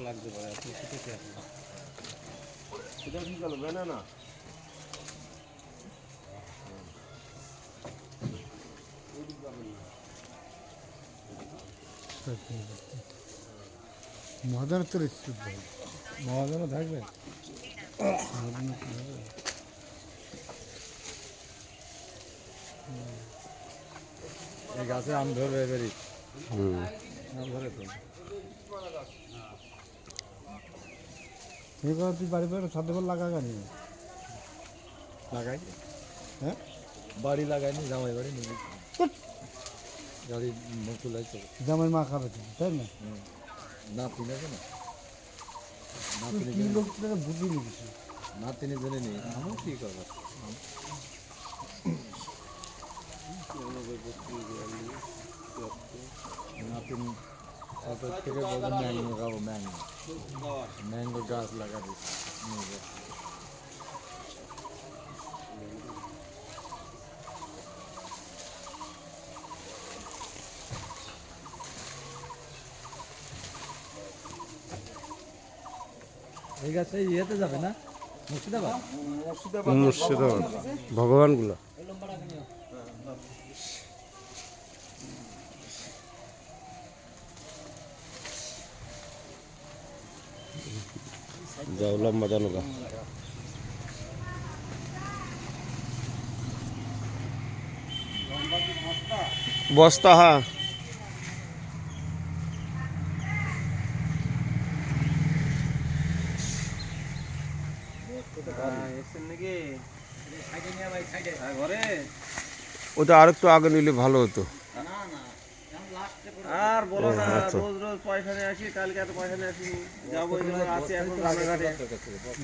লাগতে পারে আপনি শিখেছে এটা কি গেল ব্যানানা মহাজন তো মহাজনও থাকবে এই গাছে আম ধরবে এবারই আম ধরে তো ঠিক আছে তুই বাড়ি বাড়ি ছাদে লাগা গানি লাগাই হ্যাঁ বাড়ি লাগাইনি জামাই বাড়ি নিয়ে গাড়ি তুলাই তো জামাই মা খাবে তো তাই না নাতি নেবে না নাতি লোক বুঝিনি কিছু নাতিনি জেনে নেই আমি কি করবো নাতিন থেকে বলে ম্যাঙ্গো খাবো ম্যাঙ্গো ম্যাঙ্গো গাছ লাগা দিচ্ছি এই গাছটা ইয়েতে যাবে না মুর্শিদাবাদ মুর্শিদাবাদ ভগবানগুলো যাও লম্বা জানুকা বস্তা হ্যাঁ ওটা আরেকটু আগে নিলে ভালো হতো আর বলো না রোজ রোজ পয়সা নিয়ে আসি কালকে এত পয়সা নিয়ে আসি যাবো আসি এখন রানাঘাটে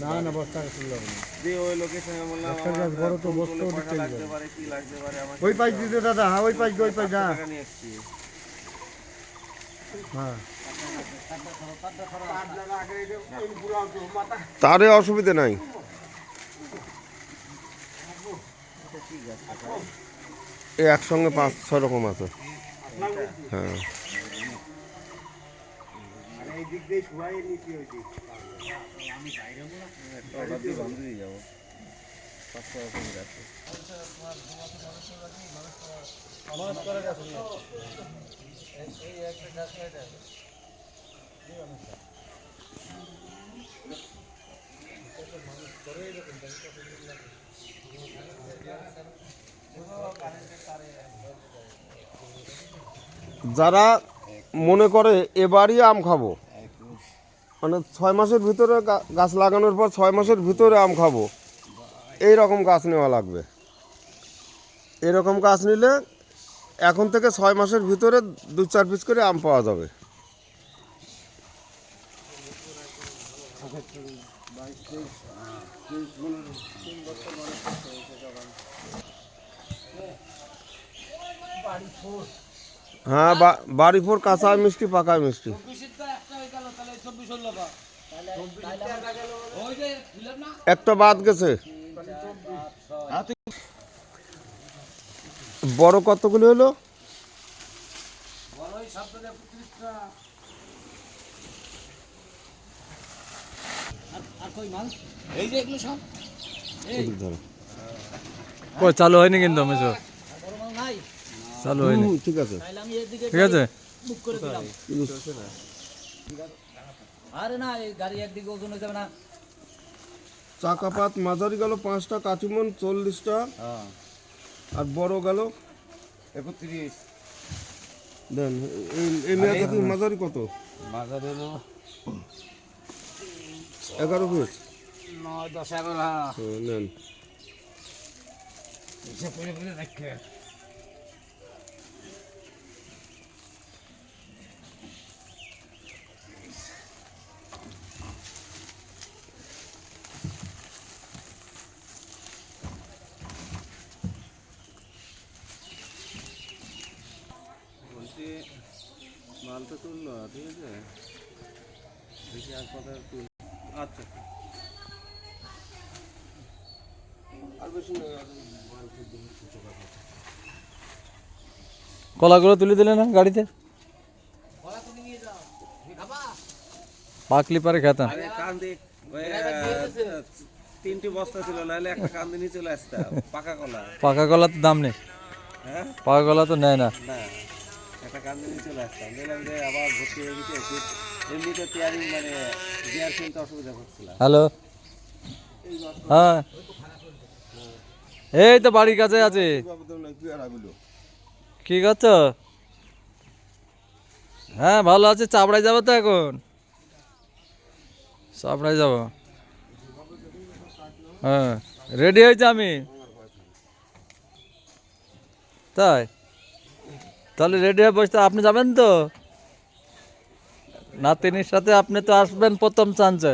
না না বস্তা দিয়ে ওই লোকেশনে বললাম বড় তো বস্তা পয়সা লাগতে পারে কি লাগতে পারে আমার ওই পাশ দিতে দাদা হ্যাঁ ওই পাশ যা নিয়ে এসছি হ্যাঁ তারে অসুবিধা নাই এই একসঙ্গে 5-6 রকম আছে হ্যাঁ যারা মনে করে এবারই আম খাবো মানে 6 মাসের ভিতরে গাছ লাগানোর পর 6 মাসের ভিতরে আম খাবো এই রকম গাছ নেওয়া লাগবে এরকম গাছ নিলে এখন থেকে 6 মাসের ভিতরে 2-4 পিস করে আম পাওয়া যাবে হ্যাঁ বাড়িপুর কাঁচা মিষ্টি পাকা মিষ্টি একটা বাদ গেছে বড় কতগুলো হলো চালু হয়নি কিন্তু চালু হয়নি ঠিক আছে ঠিক আছে আরে না এই গাড়ি একদিকে ওজন হয়ে যাবে না চাকাপাত মাঝারি গেল 5টা কাঠিমন 40টা আর বড় গেল 31 দেন এই মেয়াদি মাঝারি কত মাঝারি হলো 11 পিস 9 10 11 নেন এসে পড়ে পড়ে রাখে মালটা তুললো ঠিক আছে দেখি আর কথা তুল আচ্ছা আর বেশি কলাগুলো তুলে দিলে না গাড়িতে পাকলি পারে খেতাম। আরে কান্দি ওই 3টি বস্তা ছিল, নাহলে একটা কান্দি নিয়ে চলে আসতাম। পাকা কলা। পাকা কলা তো দাম নেই, হ্যাঁ পাকা কলা তো নেয় না। না, একটা কান্দি নিয়ে চলে আসতাম। দেখলাম যে আবার ভর্তি হয়ে গেছে, এমনিতে টিয়ারিং মানে গিয়ার কিনতে অসুবিধা হচ্ছিল। হ্যালো, হ্যাঁ এই তো বাড়ির কাছে আছে। কি করছো? হ্যাঁ ভালো আছে। চাপড়ায় যাবো তো এখন, চাপড়ায় যাবো। হ্যাঁ রেডি হয়েছে আমি। তাই তাহলে রেডি হয়ে বসতে, আপনি যাবেন তো? নাতিনির সাথে আপনি তো আসবেন প্রথম চান্সে।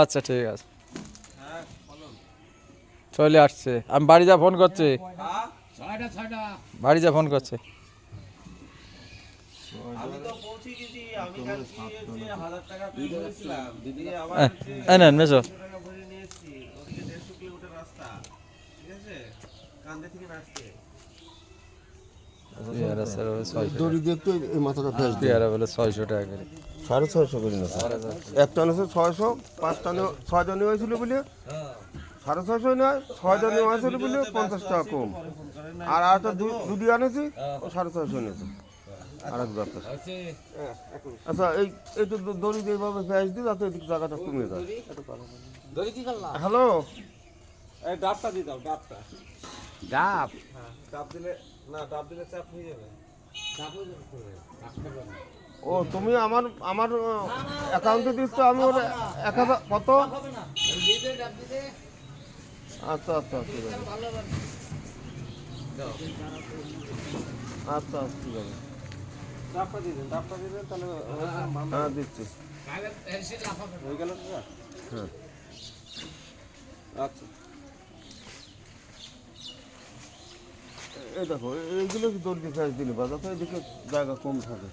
আচ্ছা ঠিক আছে, চলে আসছে। আমি বাড়ি যা ফোন করছি, বাড়ি যা ফোন করছি। আমি তো পৌঁছে গেছি। আমি কালকে যে 1000 টাকা পে করেছিলাম, দিদি আবার নেন মেসো। টাকা ভরে নিয়ে এসেছি। ওদিকে 150 কিলোমিটার রাস্তা, ঠিক আছে, কান্দে থেকে নাচতে। পেয়ারা স্যার বলে 600 দড়ি দিয়ে একটু এই মাথাটা ফেস দিয়ে পেয়ারা বলে 600 টাকা করে। 650 করি না স্যার। এক টানে 600, 5 টানে 6 জনে হয়েছিল বলে 650 নয়, 6 জনে হয়েছিল বলে 50 টাকা কম। আর একটা দুটি আনেছি, ও 650 এনেছে। আর এক যাত্রা। আচ্ছা এই একটু দড়ি দিয়ে এইভাবে ফেস দিই, যাতে এদিক জায়গাটা কমে যায়। হ্যালো, এই ডাবটা দিয়ে দাও, ডাবটা। ডাব হ্যাঁ, ডাব দিলে না, ডাব দিলে চাপ হয়ে যাবে। ও তুমি আমার আমার অ্যাকাউন্টে দিচ্ছ, আমি ওর 1000 কত? আচ্ছা আচ্ছা ঠিক আছে, আচ্ছা ঠিক আছে, ডাবটা দিয়ে দেন, ডাবটা দিয়ে দেন, তাহলে হ্যাঁ দিচ্ছি। হয়ে গেল তো? হ্যাঁ আচ্ছা। এই দেখো, এইগুলো দড়ি দিয়ে ফেস দিলে বা যাতে এদিকে জায়গা কম থাকে।